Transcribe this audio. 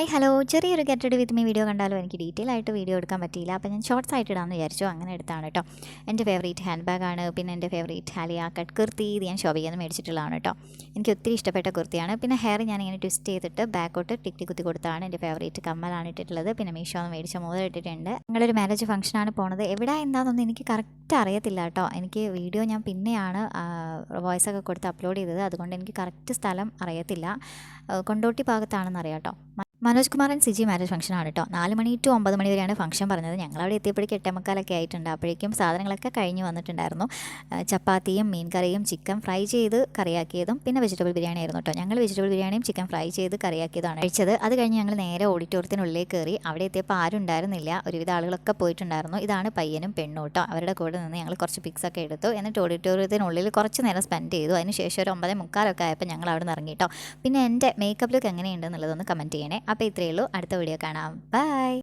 Hi hello, ചെറിയൊരു get ready with me video കണ്ടാലും എനിക്ക് ഡീറ്റെയിൽ ആയിട്ട് വീഡിയോ എടുക്കാൻ പറ്റിയില്ല. അപ്പോൾ ഞാൻ ഷോർട്സ് ആയിട്ട് ഇടാമെന്ന് വിചാരിച്ചു. അങ്ങനെ എടുത്താണ് കേട്ടോ. എൻ്റെ ഫേവറേറ്റ് ഹാൻഡ് ബാഗാണ്. പിന്നെ എൻ്റെ ഫേവറേറ്റ് ഹാലിയ കട്ട് കുർത്തി ഇത് ഞാൻ ഷോപ്പിൽ നിന്ന് മേടിച്ചിട്ടുള്ളതാണ് കേട്ടോ. എനിക്ക് ഒത്തിരി ഇഷ്ടപ്പെട്ട കുർത്തിയാണ്. പിന്നെ ഹെയർ ഞാനിങ്ങനെ ട്വിസ്റ്റ് ചെയ്തിട്ട് ബാക്കോട്ട് ടിക്കി കുത്തി കൊടുത്താണ്. എൻ്റെ ഫേവറേറ്റ് കമ്മലാണ് ഇട്ടിട്ടുള്ളത്. പിന്നെ മീഷോ മേടിച്ച മോതിരം ഇട്ടിട്ടുണ്ട്. ഞങ്ങളൊരു മാരേജ് ഫംഗ്ഷനാണ് പോണത്. എവിടെ എന്താണെന്നൊന്നും എനിക്ക് കറക്റ്റ് അറിയത്തില്ല കേട്ടോ. എനിക്ക് വീഡിയോ ഞാൻ പിന്നെയാണ് വോയിസൊക്കെ കൊടുത്ത് അപ്ലോഡ് ചെയ്തത്. അതുകൊണ്ട് എനിക്ക് കറക്റ്റ് സ്ഥലം അറിയത്തില്ല. കൊണ്ടോട്ടി ഭാഗത്താണെന്ന് അറിയാം കേട്ടോ. മനോജ് കുമാർ ആൻഡ് സിജി മാരേജ് ഫംഗ്ഷനാണ് കേട്ടോ. 4 മണി ടു 9 മണി വരെയാണ് ഫംഗ്ഷൻ പറഞ്ഞത്. ഞങ്ങളവിടെ എത്തിയപ്പോഴേക്കും 8:45 ആയിട്ടുണ്ട്. അപ്പോഴേക്കും സാധനങ്ങളൊക്കെ കഴിഞ്ഞ് വന്നിട്ടുണ്ടായിരുന്നു. ചപ്പാത്തിയും മീൻ കറിയും ചിക്കൻ ഫ്രൈ ചെയ്ത് കറിയാക്കിയതും പിന്നെ വെജിറ്റബിൾ ബിരിയാണി ആയിരുന്നു കേട്ടോ. ഞങ്ങൾ വെജിറ്റബിൾ ബിരിയാണിയും ചിക്കൻ ഫ്രൈ ചെയ്ത് കറിയാക്കിയതാണ് കഴിച്ചത്. അത് കഴിഞ്ഞ് ഞങ്ങൾ നേരെ ഓഡിറ്റോറിയത്തിനുള്ളിലേക്ക് കയറി. അവിടെ എത്തിയപ്പോൾ ആരും ഉണ്ടായിരുന്നില്ല. ഒരുവിധ ആളുകളൊക്കെ പോയിട്ടുണ്ടായിരുന്നു. ഇതാണ് പയ്യനും പെണ്ണും കേട്ടോ. അവരുടെ കൂടെ നിന്ന് ഞങ്ങൾ കുറച്ച് പിക്സൊക്കെ എടുത്തു. എന്നിട്ട് ഓഡിറ്റോറിയത്തിനുള്ളിൽ കുറച്ച് നേരം സ്പെൻഡ് ചെയ്തു. അതിന് ശേഷം ഒരു 9:45 ആയപ്പോൾ ഞങ്ങൾ അവിടെ നിന്ന് ഇറങ്ങി കേട്ടോ. പിന്നെ എൻ്റെ മേക്കപ്പ് ലുക്ക് എങ്ങനെയുണ്ടെന്നുള്ളതൊന്ന് കമൻറ്റ് ചെയ്യണേ. അപ്പോൾ ഇത്രയേ ഉള്ളൂ. അടുത്ത വീഡിയോ കാണാം. ബൈ.